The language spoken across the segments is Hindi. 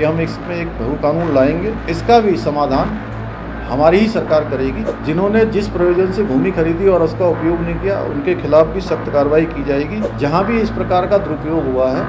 कि हम इसमें एक भू कानून लाएंगे। इसका भी समाधान हमारी ही सरकार करेगी। जिन्होंने जिस प्रयोजन से भूमि खरीदी और उसका उपयोग नहीं किया, उनके खिलाफ भी सख्त कार्रवाई की जाएगी। जहां भी इस प्रकार का दुरुपयोग हुआ है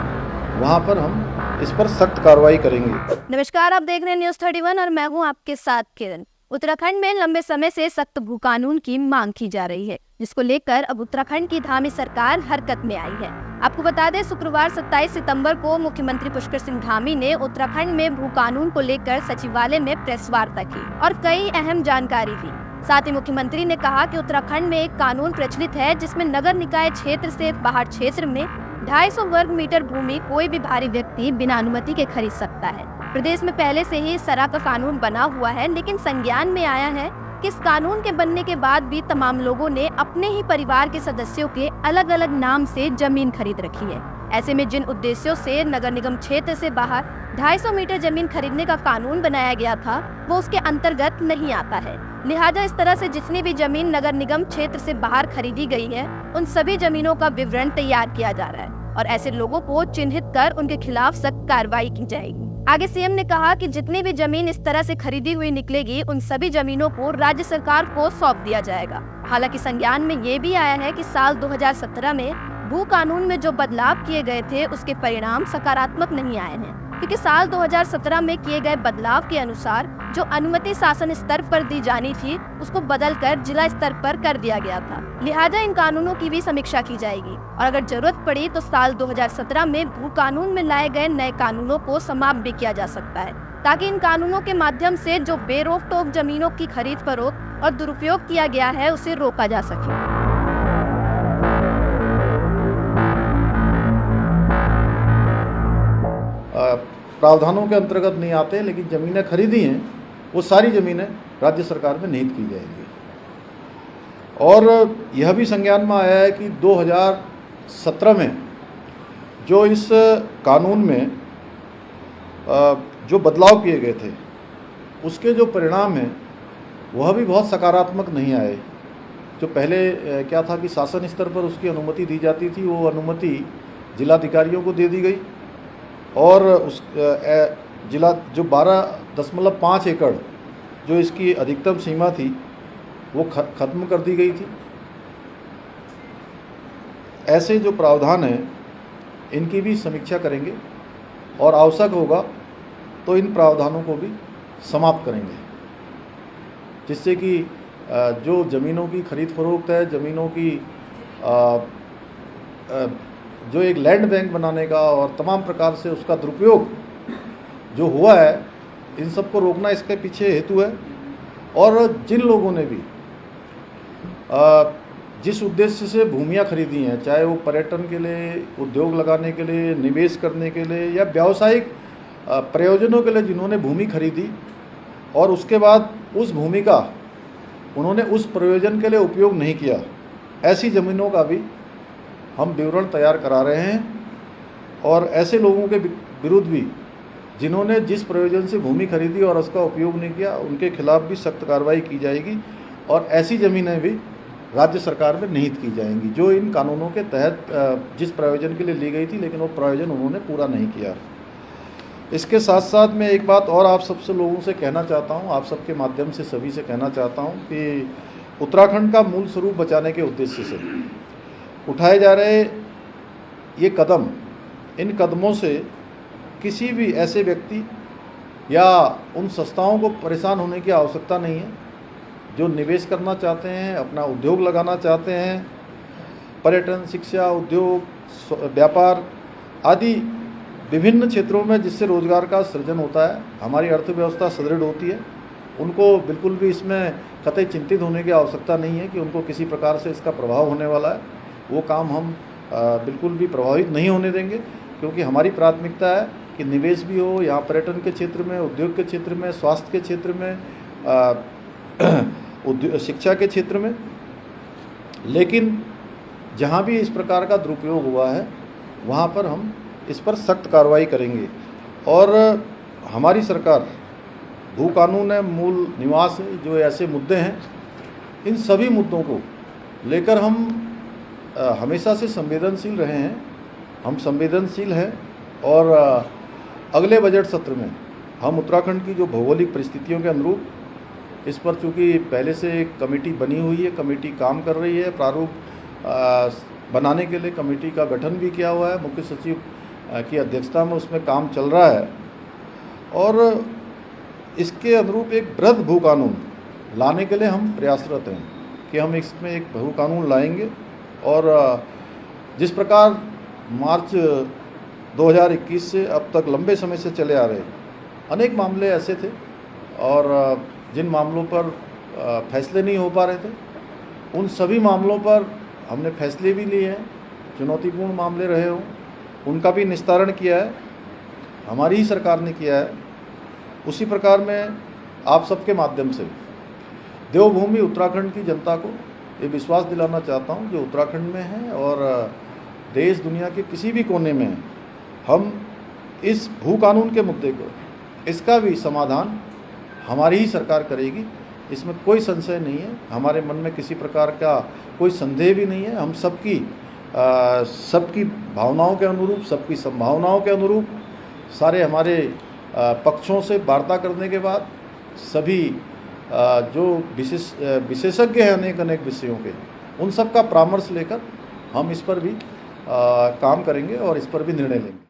वहां पर हम इस पर सख्त कार्रवाई करेंगे। नमस्कार, आप देख रहे हैं न्यूज़ 31 और मैं हूं आपके साथ किरण। उत्तराखंड में लंबे समय से सख्त भू कानून की मांग की जा रही है, जिसको लेकर अब उत्तराखंड की धामी सरकार हरकत में आई है। आपको बता दें, शुक्रवार 27 सितंबर को मुख्यमंत्री पुष्कर सिंह धामी ने उत्तराखंड में भू कानून को लेकर सचिवालय में प्रेस वार्ता की और कई अहम जानकारी दी। साथ ही मुख्यमंत्री ने कहा कि उत्तराखंड में एक कानून प्रचलित है जिसमें नगर निकाय क्षेत्र से बाहर क्षेत्र में 250 वर्ग मीटर भूमि कोई भी भारी व्यक्ति बिना अनुमति के खरीद सकता है। प्रदेश में पहले से ही इस तरह का कानून बना हुआ है, लेकिन संज्ञान में आया है कि इस कानून के बनने के बाद भी तमाम लोगों ने अपने ही परिवार के सदस्यों के अलग अलग नाम से जमीन खरीद रखी है। ऐसे में जिन उद्देश्यों से नगर निगम क्षेत्र से बाहर 250 मीटर जमीन खरीदने का कानून बनाया गया था, वो उसके अंतर्गत नहीं आता है। लिहाजा इस तरह से जितनी भी जमीन नगर निगम क्षेत्र से बाहर खरीदी गई है, उन सभी जमीनों का विवरण तैयार किया जा रहा है और ऐसे लोगों को चिन्हित कर उनके खिलाफ सख्त कार्रवाई की जाएगी। आगे सीएम ने कहा कि जितनी भी जमीन इस तरह से खरीदी हुई निकलेगी, उन सभी जमीनों को राज्य सरकार को सौंप दिया जाएगा। हालांकि संज्ञान में ये भी आया है कि साल 2017 में भू कानून में जो बदलाव किए गए थे, उसके परिणाम सकारात्मक नहीं आए हैं, क्योंकि साल 2017 में किए गए बदलाव के अनुसार जो अनुमति शासन स्तर पर दी जानी थी, उसको बदलकर जिला स्तर पर कर दिया गया था। लिहाजा इन कानूनों की भी समीक्षा की जाएगी और अगर जरूरत पड़ी तो साल 2017 में भू कानून में लाए गए नए कानूनों को समाप्त भी किया जा सकता है, ताकि इन कानूनों के माध्यम से जो बेरोक टोक जमीनों की खरीद फरोख्त और दुरुपयोग किया गया है, उसे रोका जा सके। प्रावधानों के अंतर्गत नहीं आते, लेकिन ज़मीनें खरीदी हैं वो सारी ज़मीनें राज्य सरकार में निहित की जाएंगी। और यह भी संज्ञान में आया है कि 2017 में जो इस कानून में जो बदलाव किए गए थे, उसके जो परिणाम हैं वह भी बहुत सकारात्मक नहीं आए। जो पहले क्या था कि शासन स्तर पर उसकी अनुमति दी जाती थी, वो अनुमति जिलाधिकारियों को दे दी गई और उस जिला जो 12.5 एकड़ जो इसकी अधिकतम सीमा थी वो ख़त्म कर दी गई थी। ऐसे जो प्रावधान हैं इनकी भी समीक्षा करेंगे और आवश्यक होगा तो इन प्रावधानों को भी समाप्त करेंगे, जिससे कि जो ज़मीनों की खरीद फरोख्त है, ज़मीनों की जो एक लैंड बैंक बनाने का और तमाम प्रकार से उसका दुरुपयोग जो हुआ है, इन सबको रोकना इसके पीछे हेतु है। और जिन लोगों ने भी जिस उद्देश्य से भूमियां खरीदी हैं, चाहे वो पर्यटन के लिए, उद्योग लगाने के लिए, निवेश करने के लिए या व्यावसायिक प्रयोजनों के लिए जिन्होंने भूमि खरीदी और उसके बाद उस भूमि का उन्होंने उस प्रयोजन के लिए उपयोग नहीं किया, ऐसी ज़मीनों का भी हम विवरण तैयार करा रहे हैं। और ऐसे लोगों के विरुद्ध भी जिन्होंने जिस प्रयोजन से भूमि खरीदी और उसका उपयोग नहीं किया, उनके खिलाफ भी सख्त कार्रवाई की जाएगी और ऐसी ज़मीनें भी राज्य सरकार में निहित की जाएंगी जो इन कानूनों के तहत जिस प्रयोजन के लिए ली गई थी, लेकिन वो प्रयोजन उन्होंने पूरा नहीं किया। इसके साथ साथ मैं एक बात और आप सबसे लोगों से कहना चाहता हूँ, आप सबके माध्यम से सभी से कहना चाहता हूँ कि उत्तराखंड का मूल स्वरूप बचाने के उद्देश्य से उठाए जा रहे ये कदम, इन कदमों से किसी भी ऐसे व्यक्ति या उन संस्थाओं को परेशान होने की आवश्यकता नहीं है जो निवेश करना चाहते हैं, अपना उद्योग लगाना चाहते हैं। पर्यटन, शिक्षा, उद्योग, व्यापार आदि विभिन्न क्षेत्रों में जिससे रोजगार का सृजन होता है, हमारी अर्थव्यवस्था सुदृढ़ होती है, उनको बिल्कुल भी इसमें कतई चिंतित होने की आवश्यकता नहीं है कि उनको किसी प्रकार से इसका प्रभाव होने वाला है। वो काम हम बिल्कुल भी प्रभावित नहीं होने देंगे, क्योंकि हमारी प्राथमिकता है कि निवेश भी हो यहाँ पर्यटन के क्षेत्र में, उद्योग के क्षेत्र में, स्वास्थ्य के क्षेत्र में, शिक्षा के क्षेत्र में। लेकिन जहाँ भी इस प्रकार का दुरुपयोग हुआ है वहाँ पर हम इस पर सख्त कार्रवाई करेंगे। और हमारी सरकार भू कानून है, मूल निवास है, जो ऐसे मुद्दे हैं, इन सभी मुद्दों को लेकर हम हमेशा से संवेदनशील रहे हैं। हम संवेदनशील हैं और अगले बजट सत्र में हम उत्तराखंड की जो भौगोलिक परिस्थितियों के अनुरूप इस पर चूँकि पहले से एक कमेटी बनी हुई है, कमेटी काम कर रही है, प्रारूप बनाने के लिए कमेटी का गठन भी किया हुआ है, मुख्य सचिव की अध्यक्षता में उसमें काम चल रहा है और इसके अनुरूप एक वृहद भू कानून लाने के लिए हम प्रयासरत हैं कि हम इसमें एक भू कानून लाएंगे। और जिस प्रकार मार्च 2021 से अब तक लंबे समय से चले आ रहे अनेक मामले ऐसे थे और जिन मामलों पर फैसले नहीं हो पा रहे थे, उन सभी मामलों पर हमने फैसले भी लिए हैं। चुनौतीपूर्ण मामले रहे हों उनका भी निस्तारण किया है, हमारी ही सरकार ने किया है। उसी प्रकार में आप सबके माध्यम से देवभूमि उत्तराखंड की जनता को ये विश्वास दिलाना चाहता हूँ जो उत्तराखंड में है और देश दुनिया के किसी भी कोने में है, हम इस भू कानून के मुद्दे को, इसका भी समाधान हमारी ही सरकार करेगी, इसमें कोई संशय नहीं है। हमारे मन में किसी प्रकार का कोई संदेह भी नहीं है। हम सबकी भावनाओं के अनुरूप, सबकी संभावनाओं के अनुरूप सारे हमारे पक्षों से वार्ता करने के बाद सभी जो विशेषज्ञ हैं अनेक विषयों के, उन सब का परामर्श लेकर हम इस पर भी काम करेंगे और इस पर भी निर्णय लेंगे।